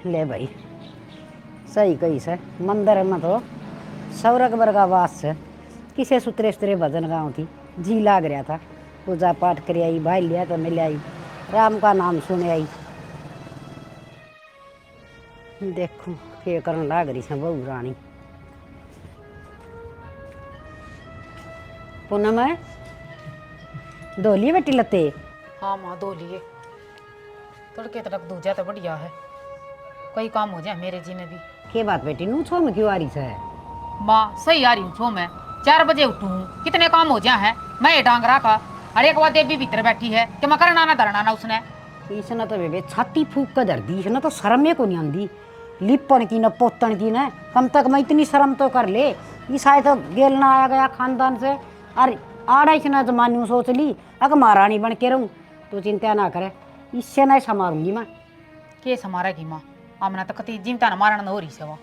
ले भाई सही कही से मंदिर में तो सौरग वर्गा वास से किसे सुतरे सुतरे भजन गाँव थी जी लाग रहा था। पूजा पाठ कर आई भाई लिया तो मिल आई राम का नाम सुने आई। देखो ये करन लाग रही से बहू रानी। पूनम है धोली बेटी लते। हाँ माँ धो लिए तड़के तड़क दूजा तो बढ़िया है कई काम हो जाए मेरे जी ने भी। के बात बेटी नू छो में क्यों आ रही से। माँ सही आ रही हूँ छो मैं 4 बजे उठू हूँ कितने काम हो जाए हैं मैं ये डांगरा का। अरे एक बार देवी भीतर बैठी है कि मैं करना ना धरना ना उसने। इसने तो बेबे छाती फूक कर धर दी इसने तो शर्म में को नहीं आंदी लिपन की न पोतन की न कम तक मैं इतनी शर्म तो कर ले। ये शायद तो गेल ना आया गया खानदान से और आड़ा इसने जमानू सोच ली अगर महारानी बन के रहूं तो चिंता ना करे इससे नहीं संभारूंगी मैं। के समारेगी माँ हमने तो कति चिंता न मारण हो रही से वो।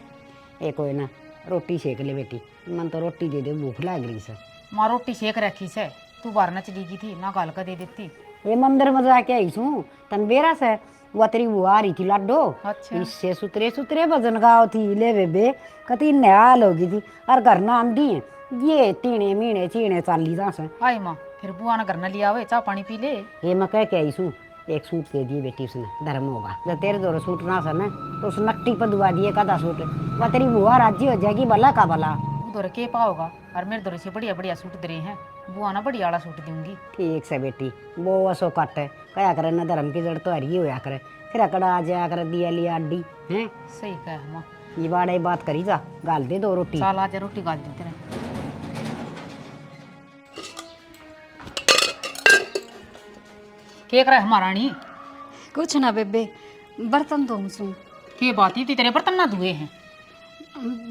ए कोई ना रोटी सेक ले बेटी मन तो रोटी दे दे भूख लाग रही से। माँ रोटी सेक रखी से तू बाहर न चली गई थी ना गाल का दे देती। ये मंदिर में जाके आई छू तन बेरा से वो तेरी वो आ रही थी लाडो। अच्छा इससे सुतरे सुतरे भजन गाओ थी ले बेबे कति नहाल होगी थी और घर ना आंदी है ये टीने मीने चीने चाली जा से। आई माँ फिर बुआ ने घर न लिया हुए चाह पानी पी ले। ये मैं कह के आई छू एक सूट दे दिए बेटी उसने धर्म होगा जब तेरे दो सूट ना सन तो उस नक्टी पर दुआ दिए कदा सूट वह तेरी बुआ राजी हो जाएगी भला का भला। उधर के पाओगा और मेरे दौरे से बढ़िया बढ़िया सूट दे रहे हैं बुआ ना बढ़िया वाला सूट दूंगी। ठीक से बेटी वो असो कट है कया करे न धर्म की जड़ तो हरी होया करे फिर अकड़ा आ जाया करे दिया लिया अड्डी हैं। सही कह माँ ये बाड़े बात करी जा गाल दे दो रोटी। चल आज रोटी गाल दी तेरे। के करे महारानी। कुछ ना बेबे बर्तन धोऊं सू। के बात ही थी तेरे बर्तन ना धुए हैं।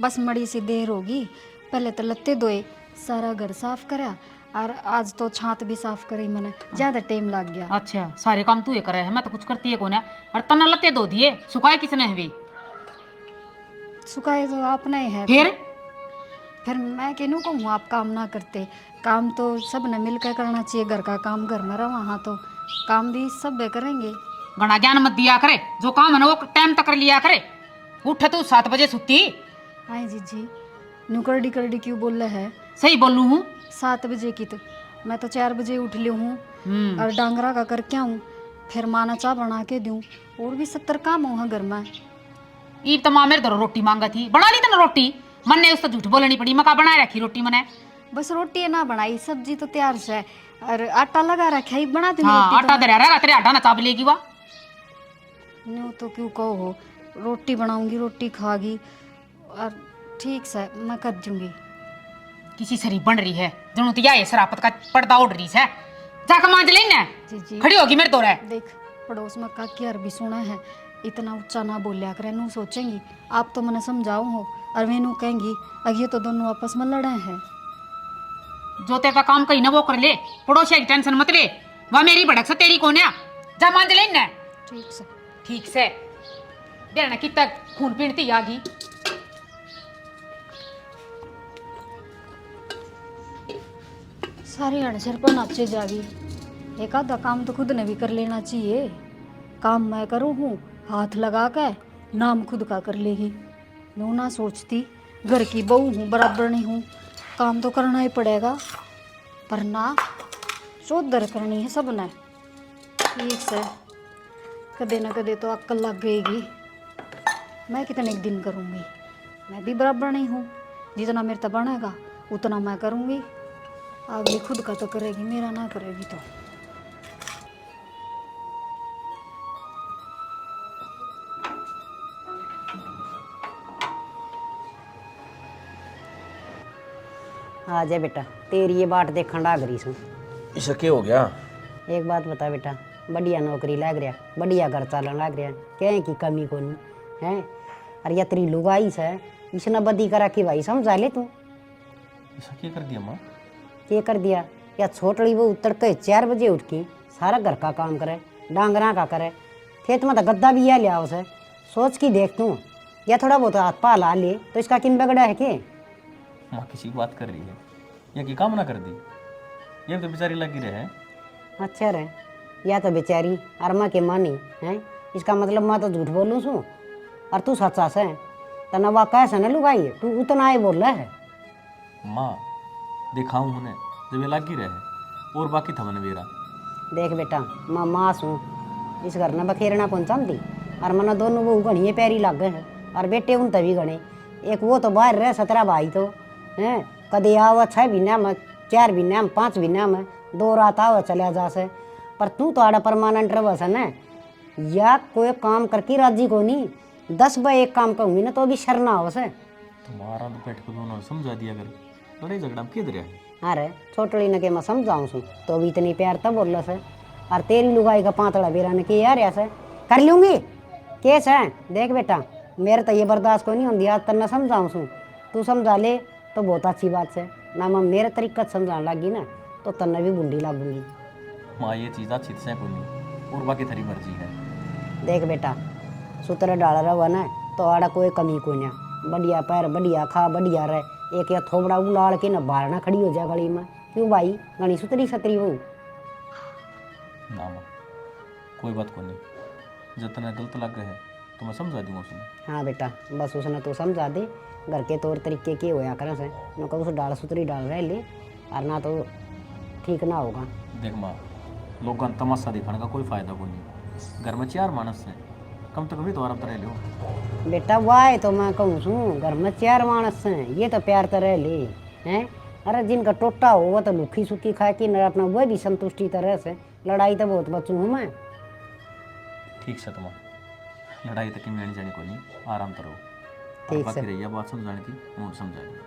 बस मड़ी सी देर होगी पहले तो लत्ते धोए सारा घर साफ करा और आज तो छात भी साफ करी मैंने ज्यादा टाइम लग गया। अच्छा सारे काम तू ये करे है मैं तो कुछ करती है कौन है और तना लत्ते धो दिए सुखाए किसने है वे। सुखाए तो आपने ही है फिर मैं कहूँ कहूँ आप काम ना करते काम तो सब ने मिलकर करना चाहिए घर का काम घर में रहा वहाँ तो काम भी सब करेंगे। घना ज्ञान मत दिया करे जो काम है ना वो टाइम तक कर लिया करे। उठ तू 7 बजे सुती। हाँ जी न्यू करडी करडी क्यों बोल रहे है। सही बोलू हूँ 7 बजे की तो मैं तो 4 बजे उठ ली हूँ और डांगरा का करके आऊँ फिर माना चाय बना के दूँ और भी 70 काम हो घर में। ईब तो माँ मेरे दरो रोटी मांगा थी बना ली ना रोटी मन ने उससे झूठ बोलनी पड़ी मका बनाए रखी रोटी मैंने। बस रोटी ना बनाई सब्जी तो तैयार से और आटा लगा रखा है बना दूंगी। हाँ, रोटी आटा दे रहा तेरे आटा ना चाप लेगी वाह। न्यू तो क्यों कहो हो रोटी बनाऊंगी रोटी खागी और ठीक से मैं कर दूंगी। किसी सरी बन रही है जनु तो ये शराफत का पर्दा उड़ रही है जाकर मांज लेना जी खड़ी होगी मेरे दो रे। देख पड़ोस में का क्या अरबी सुना है इतना ऊंचा ना बोलिया करे नू सोचेंगी आप तो मैंने समझाओ हो और वे नू कहेंगी अगे तो दोनों आपस में लड़े हैं। जो तेरा काम कहीं ना वो कर ले पड़ोसिया की टेंशन मत ले वह मेरी भड़क से तेरी कौन है जा मांज लेना। ठीक से देना कितना खून पीणती आ गई। सारी अड़सर पर नाचे जागी एक आधा काम तो खुद ने भी कर लेना चाहिए। काम मैं करूँ हूँ हाथ लगा के नाम खुद का कर लेगी। मैं ना सोचती घर की बहू हूँ बराबर नहीं हूँ काम तो करना ही पड़ेगा पर ना चौधर करनी है सब ने। ठीक से कदे न कदे तो अक्ल लग गएगी। मैं कितने दिन करूँगी मैं भी बराबर नहीं हूँ जितना मेरे तक बनेगा उतना मैं करूँगी। अगली खुद का तो करेगी मेरा ना करेगी तो। आ जा बेटा तेरी ये बाट देखने लाग रही सू। इसे क्या हो गया। एक बात बता बेटा बढ़िया नौकरी लाग रहा बढ़िया घर चलन लाग रहा क्या की कमी को नहीं है अरे या तेरी लुगाई से इसने बदी करा कि भाई समझा ले तू। ऐसा क्या कर दिया माँ। क्या कर दिया या छोटड़ी वो तड़के 4 बजे उठ के सारा घर का काम करे डांगरा का करे खेत में तो गद्दा भी या लिया उसे सोच की देख तू या थोड़ा बहुत हाथ पा ला ले तो इसका किन बिगड़ा है के। माँ किसी की बात कर रही है या की काम ना कर दी ये तो बेचारी लगी रहे। अच्छा रहे या तो बेचारी अरमा के मानी है इसका मतलब मैं तो झूठ बोलूँ सू और तू सच्चा से तना वा कैसे न लुगाई तू उतना ही बोल रहा है। माँ दिखाऊं उन्हें जब ये लग ही रहे और बाकी था मैंने मेरा। देख बेटा मैं माँ सूँ इस घर ने बखेरना कौन चाहती और मना दोनों वो घड़िए पैरी लग गए हैं और बेटे उन तभी गणे एक वो तो बाहर रहे 17 भाई तो हैं कदे आवा 6 महीना में 4 महीना में 5 महीना में 2 रात आवा चला जा से पर तू तो आड़ा परमानेंट रह न या कोई काम करके राजी को नहीं 10 बार एक काम कहूँगी ना तो भी शरना हो से। तुम्हारा तो पेट को दोनों समझा दिया कर लड़ाई झगड़ा में किधर है। अरे छोटड़ी ने के मैं समझाऊँ सू तो भी इतनी प्यार तब बोल से और तेरी लुगाई का पांतड़ा बेरा ने कि यार ऐसे कर लूँगी केस है। देख बेटा मेरे तो ये बर्दाश्त को नहीं होती आज तन्ना समझाऊँ सू तू समझा ले तो बहुत अच्छी बात से ना मैं मेरे तरीका से समझाने लगी ना तो तन्ना भी बुंडी लगूंगी। माँ ये चीज़ अच्छी से को नहीं और बाकी तेरी मर्जी है। देख बेटा सुतरे डाल रहा हुआ ना तो आड़ा कोई कमी को ना बढ़िया पैर बढ़िया खा बढ़िया रहे एक या थोबड़ा उलाड़ के ना बाहर ना खड़ी हो जाए गली में क्यों भाई गणी सुतरी सतरी हो ना माँ कोई बात को नहीं जब तने गलत लग गए तो मैं समझा दूंगा उसने। हाँ बेटा बस उसने तो समझा दे घर के तौर तरीके के होया करें से न कहो उसे डाल सुतरी डाल रहे ले और ना तो ठीक ना होगा। देख माँ लोग तमाशा दिखाने का कोई फायदा को नहीं घर में 4 मानस हैं कम तो कभी तो आराम तरह लो। बेटा वाह तो मैं कहूँ सू घर में 4 मानस हैं ये तो प्यार तरह ले हैं अरे जिनका टोटा हो वो तो लुखी सुखी खाए कि न अपना वह भी संतुष्टि तरह से लड़ाई तो बहुत बचूँ हूँ मैं। ठीक से तुम्हारा लड़ाई तक में जाने को नहीं आराम करो ठीक बाकी से रही बात समझाने की वो समझाएंगे।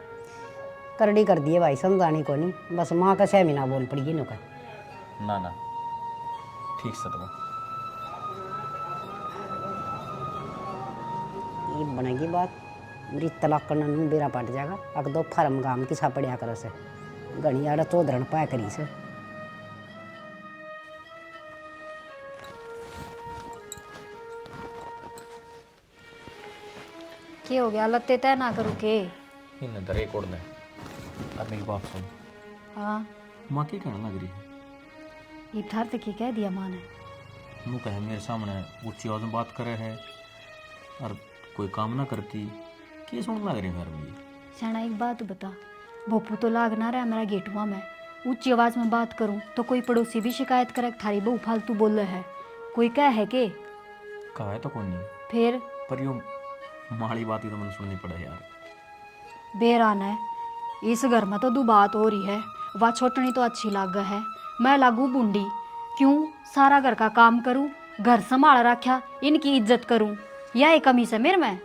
करड़ी कर दिए भाई समझाने को नहीं बस माँ का 6 महीना बोल पड़ी नु का ना ना ठीक से तुम ये बनेगी बात मेरी तलाक करना नू बेरा पट जाएगा अग दो फर्म गाम की छापड़िया कर से घनी आड़ा चौधरण पाया करी से। के हो गया लत्ते तय ना करूँ के इन दरे कोड़ दे अब मेरी बात सुन। हाँ माँ की कहना लग रही है यथार्थ की कह दिया माँ ने नू कहे मेरे सामने ऊंची आवाज में बात करे है और कोई काम ना करती के सुन लग रही है घर में। शाना एक बात बता भोपू तो लाग ना रहा मेरा गेटुआ में ऊंची आवाज में बात करूं तो कोई पड़ोसी भी शिकायत करे थारी बहू फालतू बोल रहा है कोई कह है के कहा है तो कौन नहीं फिर पर यो माड़ी बात ही तो मैंने सुननी पड़ा यार। बेरान है इस घर में तो दो बात हो रही है वह छोटनी तो अच्छी लाग है मैं लागू बूंदी क्यों सारा घर का काम करूं घर संभाल रखा इनकी इज्जत करूं यह एक कमी से मेरे में।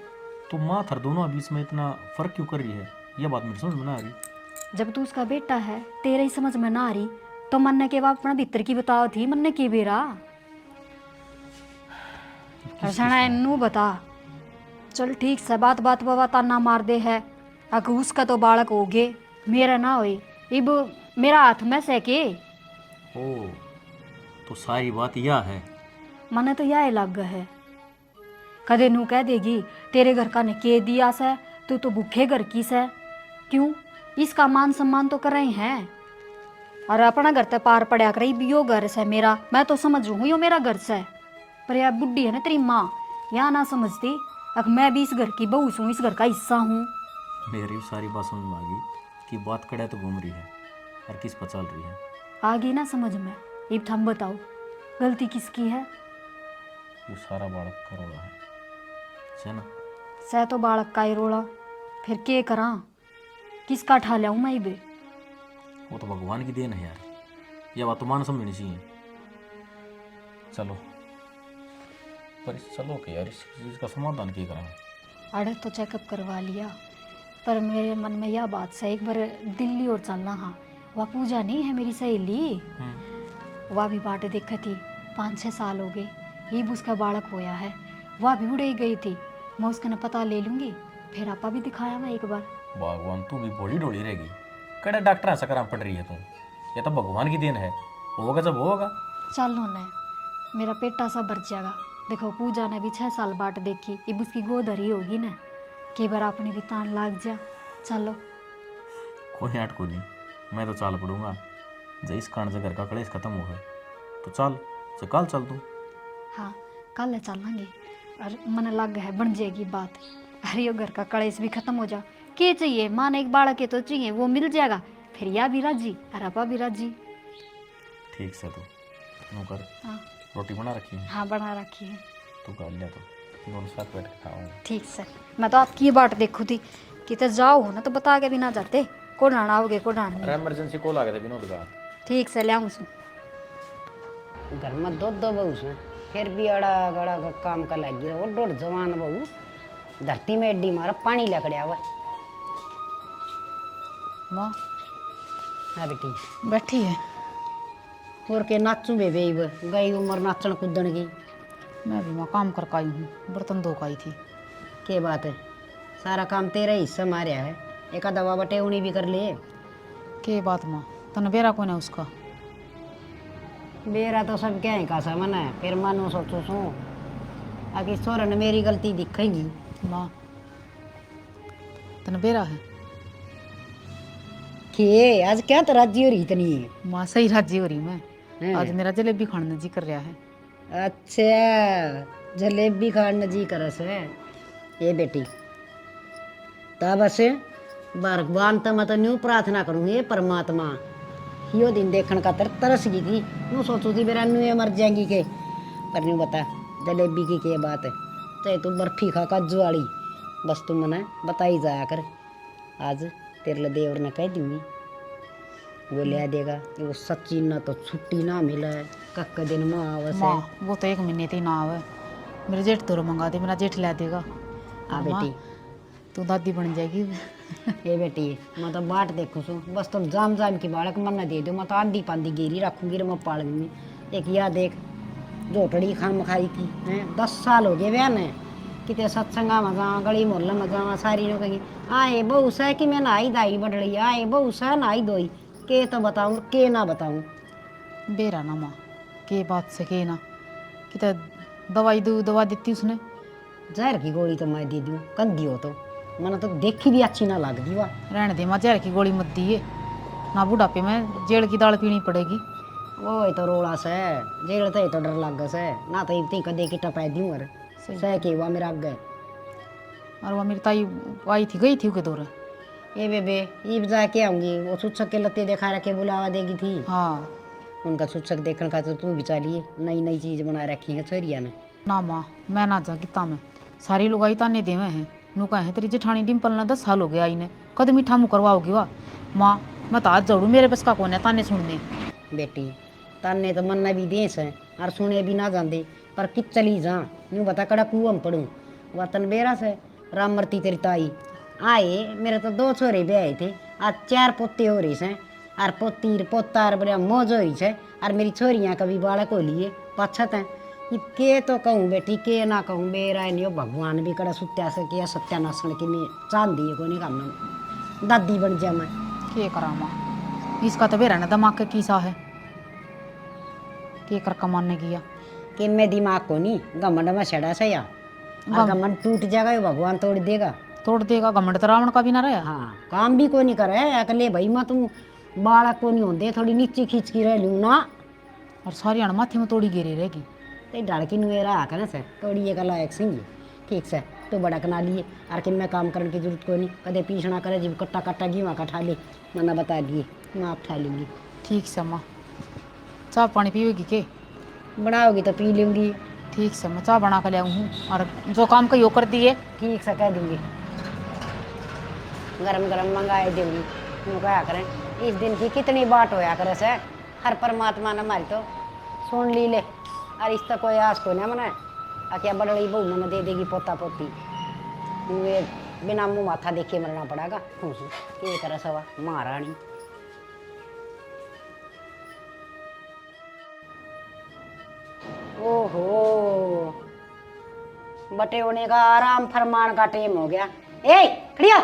तो माँ थर दोनों बीच में इतना फर्क क्यों कर रही है यह बात मेरी समझ में ना आ रही। जब तू उसका बेटा है तेरे ही समझ में ना आ रही तो मन के बाद अपना भीतर की बताओ थी मन की बेरा नू बता चल ठीक से बात बात बाबा ताना मार दे है अगर उसका तो बालक हो गे मेरा ना होए इब मेरा हाथ में से के ओ तो सारी बात यह है मने तो यह लग है कदे नू कह देगी तेरे घर का ने के दिया से तू तो भूखे घर की से क्यों इसका मान सम्मान तो कर रहे हैं और अपना घर ते पार पड़ा कर यो घर से मेरा मैं तो समझ हूँ यो मेरा घर से पर यार बुढ़ी है ना तेरी माँ यहाँ ना समझती अब मैं भी इस घर की बहू हूँ इस घर का हिस्सा हूँ। मेरी सारी बात समझ में आ गई कि बात कड़े तो घूम रही है और किस पर चल रही है आगे ना समझ में अब थम बताओ गलती किसकी है। ये सारा बालक का रोला है ना सह तो बालक का ही रोला फिर के करा किसका ठा लिया मैं बे वो तो भगवान की देन है यार यह बात तो मान समझनी चाहिए। चलो पर चलो के यार इस चीज़ का समाधान क्या करा। अरे तो चेकअप करवा लिया पर मेरे मन में यह बात से एक बार दिल्ली और चलना। हाँ वह पूजा नहीं है मेरी सहेली वह भी बाट देखी थी 5-6 साल हो गए ही उसका बालक होया है वह भी उड़ ही गई थी मैं उसका न पता ले लूँगी फिर आपा भी दिखाया मैं एक बार। भगवान तू भी भोली डोली रहेगी कड़े डॉक्टर ऐसा करा पड़ रही है तू ये तो भगवान की देन है होगा जब होगा। चलो न मेरा पेटा सा भर जाएगा देखो पूजा ने भी 6 साल बाट देखी अब उसकी गोद हरी होगी ना कई बार अपने भी तान लाग जा। चलो कोई हट को नहीं मैं तो चाल पड़ूंगा जब इस कारण से घर का कलेश खत्म हो गए तो चल कल चल तू। हाँ कल चलेंगे और मन लग है बन जाएगी बात। अरे यो घर का कलेश भी खत्म हो जा। के चाहिए माँ ने एक बालक के तो चाहिए, वो मिल जाएगा, फिर या भी राजी और आपा भी राजी। ठीक से तू नो कर। हाँ रोटी बना रखी है? हाँ बना रखी है। तू कर लिया तो दोनों साथ बैठ के खाओगे। ठीक सर, मैं तो आपकी ये बात देखू थी कि तो जाओ हो ना तो बता के भी ना जाते को डाण आओगे को डाण अरे नहीं। इमरजेंसी कॉल आ गया था विनोद का। ठीक से लियाऊँ सु। घर में दो बहू से फिर भी अड़ा गड़ा का काम का लग गया। वो डोड़ जवान बहू धरती में एड्डी मारा पानी लकड़िया हुआ। माँ हाँ बेटी बैठी है। और के नाचू बेबे गई उम्र नाचन कूदन की। मैं भी माँ काम कर आई हूँ, बर्तन धो आई थी। के बात है, सारा काम तेरा हिस्सा मारिया है। एक दवा बटे उन्हीं भी कर लिए। के बात माँ, तन बेरा कौन है उसका? बेरा तो सब क्या ही कासा मन है। फिर मानो सोचो सो आगे सोरन मेरी गलती दिखेगी। माँ तन बेरा है के आज क्या तो राजी हो रही इतनी। माँ, सही राजी हो रही मैं। हैं? आज मेरा जलेबी खाने जी कर रहा है। अच्छा जलेबी खाने जी करस है ये बेटी। तब बस भगवान तो मैं तो न्यू प्रार्थना करूँ ये परमात्मा यो दिन देखने का तरस गई थी। यूँ सोचू थी मेरा न्यू मर जाएंगी के, पर न्यू बता जलेबी की क्या बात है। चाहे तू बर्फी खा काजू वाली, बस तू मना बताई जाया कर। आज तेरे लिए देवर ने कह दूंगी वो ले देगा। वो सच्ची ना तो छुट्टी ना मिले कक दिन में आवस है। माँ वो तो 1 महीने ही ना आवे। मेरे जेठ तो मंगा दे, मेरा जेठ ला देगा। हाँ माँ, बेटी तू दादी बन जाएगी। ये बेटी मैं तो बाट देखू सू बस तुम जाम की बालक मन न दे दो। मैं तो आधी पांदी गेरी रखूंगी मैं पाल में। एक या देख झोटड़ी खाम खाई की है 10 साल हो गए ब्याह ने। कितने सत्संगा में जावा गली मोहल्ला में जावा सारी नो कहेंगे आए बहू सा कि मैं नहाई दाई बढ़ी आए बहू सा नहाई धोई के तो बताऊँ के ना बताऊँ। बेरा ना माँ, के बात से के ना कि तो दवाई दू दवा देती उसने। जहर की गोली तो मैं दे दूँ कंधी हो तो मैंने तो देखी भी अच्छी ना लगती वह। रहने दे माँ, जहर की गोली मत दिए ना, बुढ़ापे में जेल की दाल पीनी पड़ेगी। वो ही तो रोड़ा से जेल तो ही तो डर लग से ना तो इतनी कदे की टपाई दूँ और सह के हुआ मेरा आगे। और वो मेरी ताई आई थी गई थी के दौरे। ये बेबे ईब जाके आऊंगी। वो सूचक के लत्ते दिखा रखे बुलावा देगी थी। हाँ उनका सूचक देखने का तो तू भी चलिए नई नई चीज बना रखी है छोरिया ने। ना माँ, मैं ना जा किता में सारी लोग आई ताने देवे हैं। नु कहे तेरी जेठानी डिम्पल ना 10 साल हो गया आई ने कद मीठा मुँह करवाओगी वाह। माँ मैं तो आज जरूर, मेरे बस का कौन है ताने सुनने। बेटी ताने तो मन भी देश है और सुने भी ना जाते पर कित चली जा यूँ बता कड़ा कुआ में पढ़ूँ। वतन बेरा से राममूर्ति तेरी ताई आए मेरे तो 2 छोरे भी आए थे। आज 4 पोते हो रही से और पोती पोता और बड़ा मौज हो रही है। और मेरी छोरियाँ कभी बालक हो लिए पछत हैं। ये के तो कहूँ बेटी के ना कहूँ बेरा नहीं भगवान भी कड़ा सुत्या से किया सत्यानाशन की मैं चांद दिए को नहीं काम दादी बन जा मैं के करा माँ, इसका तो बेरा ना दिमाग के कीसा है के कर कमाने किया कि मैं दिमाग को नहीं घमंड में छड़ा से या घमंड टूट जाएगा ये भगवान तोड़ देगा। तोड़ देगा घमंड तो रावण का भी ना रहा। हाँ काम भी को नहीं करे अकले भाई मैं तुम बालक को नहीं होते थोड़ी नीचे खींच की रह लूँ ना। और सारी अण माथे में तोड़ी गिरी रहेगी। तो ढड़की नुएरा आकर ना सर तोड़ी ये गला एक सिंह ठीक से तो बड़ा कना लिए और किन में काम करने की जरूरत को नहीं कदे पीछना करे जब कट्टा कट्टा घी वहाँ का ठा ले मना बता दिए मैं आप ठा लूँगी। ठीक से माँ, चाय पानी पीएगी के? बनाओगी तो पी लूँगी। ठीक से मैं चाय बना कर ले हूँ और जो काम कही वो कर दिए। ठीक से कह दूँगी गरम गरम मंगाए दूँगी। यूँ कहा करें इस दिन की कितनी बात होया करे से हर परमात्मा ने हमारी तो सुन ली ले और इस तक कोई आस को ना मना क्या बड़ी बहू मैंने दे देगी पोता पोती ये बिना मुँह माथा देखे मरना पड़ेगा खुश ये करे सवा महारानी। ओहो बटे होने का आराम फरमान का टाइम हो गया। ए खड़िया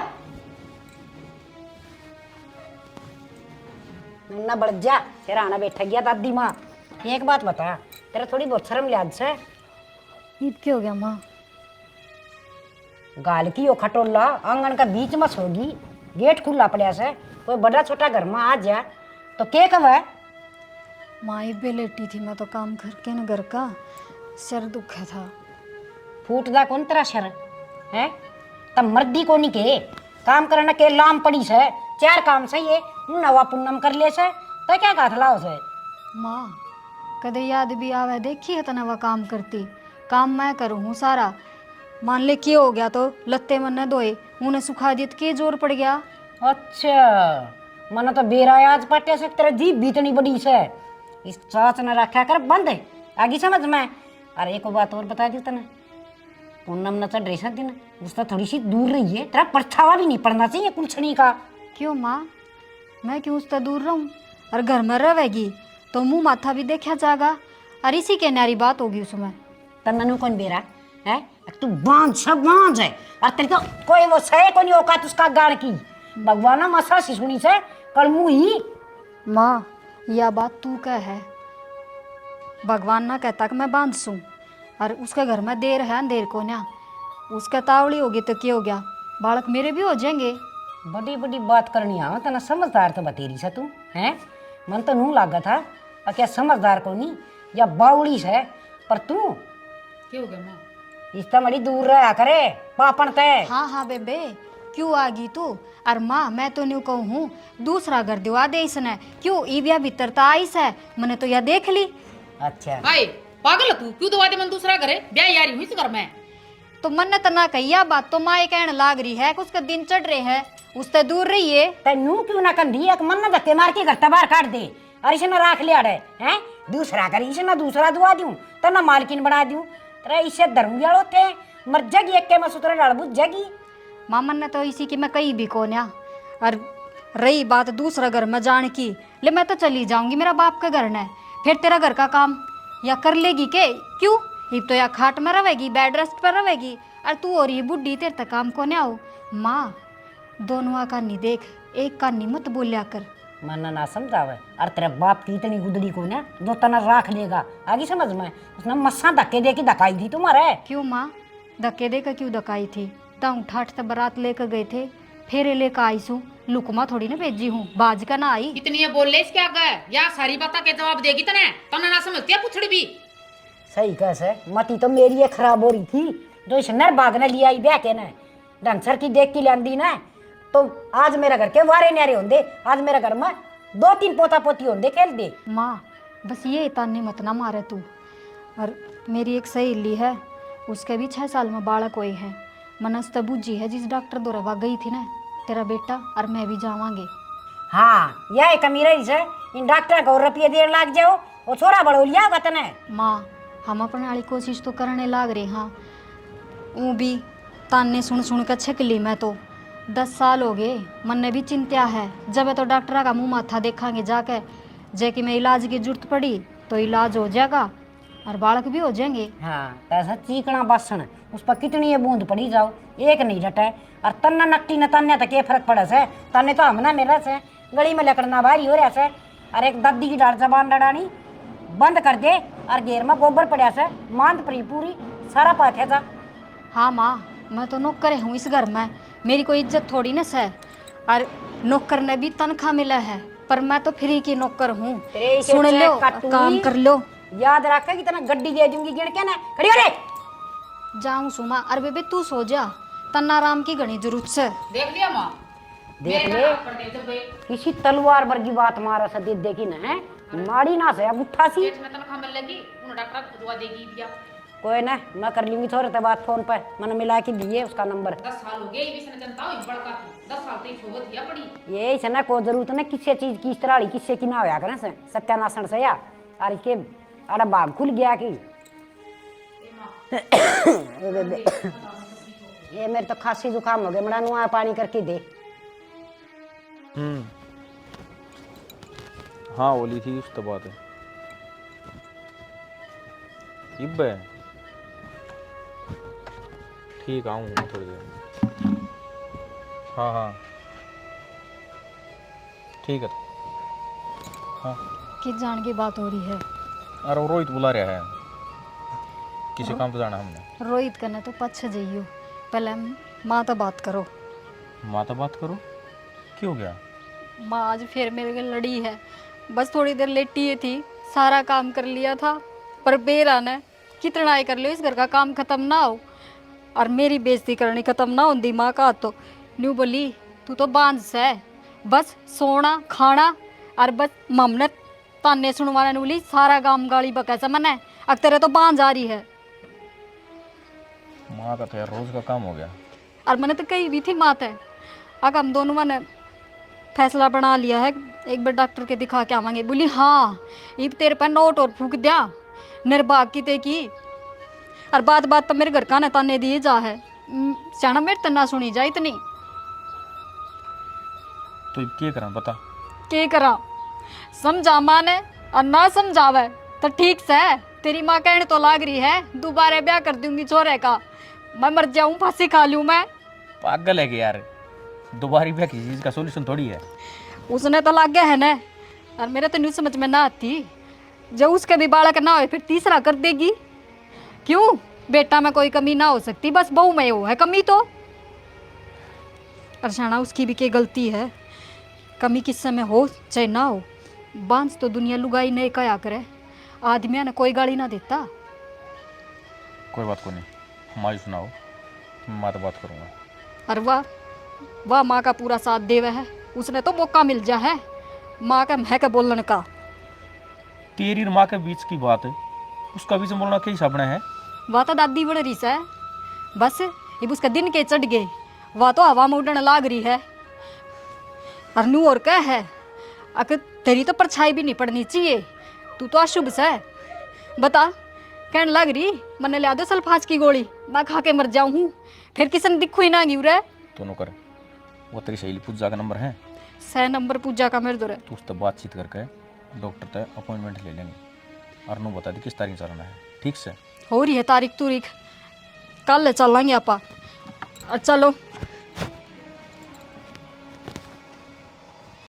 ना बढ़ जा तेरा आना बैठा गया दादी माँ। एक बात बता तेरा थोड़ी बहुत शर्म लिहाज से ईद क्या हो गया माँ? गाल की ओ खटोला आंगन का बीच में सोगी गेट खुला पड़ा से कोई बड़ा छोटा घर में आ जा तो के कब है। माँ ये लेटी थी मैं तो काम करके न घर का सिर दुखा था। फूटदा कौन तेरा सर है? तब मर्दी को नहीं के काम करना के लाम पड़ी से 4 काम सही है नवा पुन्नम कर ले से तो क्या काथ लाओ से। माँ कदे याद भी आवे देखी है तना वह काम करती, काम मैं करूँ हूँ सारा। मान ले क्या हो गया तो लत्ते मन ने धोए उन्हें सुखा दिए तो के जोर पड़ गया। अच्छा मन तो बेरा आज पटे से तेरा जीभ भी इतनी बड़ी से इस चाच ने रखा कर बंद है आगे समझ में। अरे एक बात और बता दी तने पूनम न चढ़ रही सा दिन उसका थोड़ी सी दूर रही है तेरा परछावा भी नहीं पड़ना चाहिए कुलछनी का। क्यों माँ मैं क्यों उससे दूर रहूँ और घर में रहेगी तो मुंह माथा भी देखा जाएगा और इसी के नारी बात होगी उसमें। तन्नू कौन बेरा है तू बांझ सब बांझ है और तेरे को कोई वो सहे को नहीं औकात उसका गाड़ की भगवान मसा सिसुनी से कल मुँह ही। माँ यह बात तू कह है भगवान ना कहता कि मैं बांध सूँ और उसके घर में देर है अंधेर को ना उसका तावड़ी होगी तो क्या हो गया बालक मेरे भी हो जाएंगे। बड़ी बड़ी बात करनी आवा तना समझदार तो बतेरी सा तू है मन तो नू लागा था और क्या समझदार को नहीं या बावड़ी से पर तू क्या हो गया माँ? इसका बड़ी दूर रहा करे पापन तय। हाँ बेबे क्यों आ गई तू और माँ मैं तो न्यू कहूँ हूँ दूसरा घर दिवा दे इसने क्यों ईबिया भीतर तो आई से मैंने तो यह देख ली। अच्छा हाय पागल है तू, क्यों दवा दे मन दूसरा करे ब्याह यारी हुई इस घर में। तो मन तो ना कही बात तो माँ कहने लाग रही है उसका दिन चढ़ रहे है उससे दूर रही है। तैनू क्यों ना कंधी एक मन ना धक्के मार के घर तबार काट दे और इसे ना राख लिया है दूसरा कर इसे ना दूसरा दुआ दूं तो ना मालकिन बना दूं तेरा इसे धरूंगी होते मर जगी एक के मैं सुतरे डाल बुझ जगी। मामन ने तो इसी की मैं कही भी कौन या और रही बात दूसरा घर में जाने की ले मैं तो चली जाऊंगी मेरा बाप का घर न फिर तेरा घर का काम या कर लेगी के क्यों हिब तो या खाट में रहेगी बेड रेस्ट पर रहेगी और तू और ये बुढ़ी तेरे तक काम को आओ। माँ दोनों का नहीं देख एक का नहीं मत बोलिया कर मन ना समझावे और तेरे बाप की इतनी गुदड़ी को ना जो तना राख लेगा आगे समझ में उसने मस्सा धक्के दे के धकाई थी तुम्हारे। क्यों माँ धक्के दे कर क्यों धकाई थी ताऊ ठाठ से बारात लेकर गए थे फेरे लेकर आई सू लुकमा थोड़ी ना भेजी हूँ बाज का ना आई। इतनी ये बोल ले इसके आगे या सारी बात के जवाब देगी तने तने ना समझती है पुछड़ी भी। सही कैसे मती तो मेरी ये खराब हो रही थी जो इस नरबाग ने लिया ब्याह के ने ढंसर की देख की लांदी ना तो आज मेरा घर के वारे न्यारे होंगे आज मेरे घर में 2-3 पोता पोती होंगे खेल दे। माँ बस ये ताने मत ना मारे तू और मेरी एक सहेली है उसके भी 6 साल में बालक हुए हैं मनस तबू जी है जिस डॉक्टर द्वारा गई थी ना तेरा बेटा और मैं भी जावांगे। हाँ यह कमी रही से इन डॉक्टर को रुपये देर लाग जाओ वो छोरा बड़ो लिया होगा तने। माँ हम अपने वाली कोशिश तो करने लाग रहे हाँ ऊ भी ताने सुन सुन कर छक ली मैं तो 10 साल हो गए मन ने भी चिंता है जब तो डॉक्टर का मुंह माथा देखांगे जाके जे कि मैं इलाज की जरूरत पड़ी तो इलाज हो जाएगा और बालक भी हो जाएंगे। हाँ ऐसा चीकना बासन उस पर कितनी ये बूंद पड़ी जाओ एक नहीं रटे और तन्ना नट्टी न तन्ने तक ये फर्क पड़े से तन्ने तो हमना मेरा से गली में लकड़ना भारी हो रहा से और एक दादी की डाल जबान लड़ानी बंद कर दे और घेर में गोबर पड़ा से मांद पड़ी पूरी सारा पाथे था। हाँ माँ मैं तो नौकर हूँ इस घर में मेरी कोई इज्जत थोड़ी ना है और नौकर ने भी तनख्वाह मिला है पर मैं तो फ्री की नौकर हूँ सुन लो काम कर लो याद रखा कि तना गड्डी दे दूंगी गिन के ना खड़ी हो रे जाऊँ सुमा अरे बेबे तू सो जा तन्ना राम की घनी जरूरत से। देख लिया माँ देख ले किसी तलवार वर्गी बात मारा सा दे देखी ना है माड़ी ना से अब उठा सी पेट में तनख्वाह मिल लगी उन डॉक्टर को दवा देगी दिया कोई ना मैं कर लूंगी थोड़े तो बात फोन पर मैंने मिला के दिए उसका नंबर। 10 साल हो गए इस जनता हुई बड़का 10 साल तक छोड़ दिया पड़ी ये से ना कोई जरूरत ना किसी चीज की इस तरह किससे की ना होया करे से सत्यानाशन से या और इसके अरे बाग खुल गया कि ये मेरे तो खांसी जुकाम हो गया मड़ा नुआ पानी करके दे। हाँ बोली थी उस तो बात है इब ठीक आऊँगा थोड़ी देर। हाँ हाँ ठीक है हाँ किस जान की बात हो रही है। अरे वो रोहित बुला रहा है किसी काम पे जाना हमने। रोहित करने तो पछ जाइयो पहले माँ तो बात करो। माँ तो बात करो क्यों हो गया। माँ आज फिर मेरे लिए लड़ी है बस थोड़ी देर लेटी ही थी सारा काम कर लिया था पर बेरा ने कितना ही कर लियो इस घर का काम खत्म ना हो और मेरी बेइज्जती करनी खत्म ना होती माँ का तो न्यू बोली तू तो बांझ से बस सोना खाना और बस ममने ताने सुनवाने बोली सारा गांव गाली बका से मने अब तेरे तो बांझ आ रही है। माँ का तो यार रोज का काम हो गया। और मैंने तो कही भी थी मात है अगर हम दोनों मैंने फैसला बना लिया है एक बार डॉक्टर के दिखा के आवांगे। बोली हाँ ये तेरे पर नोट और फूक दिया निर्भाग की ते की और बात बात पर मेरे घर का ना ताने दिए जा है जाना मेरे तना सुनी जा इतनी तो अब क्या करा बता। के करा समझा माने और ना समझावे तो ठीक से तेरी माँ कहने तो लाग रही है दोबारा ब्याह कर दूंगी छोरे का मैं मर जाऊं फांसी खा लूं मैं। पागल है कि यार दोबारा ब्याह किसी चीज का सॉल्यूशन थोड़ी है। उसने तो लाग गया है ना और मेरे तो न्यू समझ में ना आती जब उसके भी बालक ना हो फिर तीसरा कर देगी क्यों बेटा में कोई कमी ना हो सकती बस बहू में वो है कमी तो अरशाना उसकी भी क्या गलती है कमी किस में हो चाहे ना हो बांझ तो दुनिया लुगाई नहीं कया करे आदमिया ने कोई गाली ना देता। कोई बात को नहीं हमारी सुनाओ मैं तो बात करूँगा। और वाह माँ का पूरा साथ देवे है उसने तो मौका मिल जा है माँ का महक बोलन का। तेरी और माँ के बीच की बात है उसका बीच में बोलना क्या हिसाब है। वह तो दादी बन रही है बस ये उसका दिन के चढ़ गए वह तो हवा में उड़ने लाग रही है और नू और क्या है अगर तेरी तो परछाई भी नहीं पड़नी चाहिए तू तो अशुभ से बता कहने लग रही मैंने लिया दो सल्फास की गोली मैं खा के मर जाऊँ फिर किसी ने दिखो ही ना गिर रहा दोनों कर वो तेरी सहेली पूजा का नंबर है 6 नंबर पूजा का मेरे दो है तो उससे बातचीत करके डॉक्टर तक अपॉइंटमेंट ले लेंगे और नू बता दी किस तारीख चलना है ठीक से हो रही है तारीख तुरीख कल चलेंगे आपा और चलो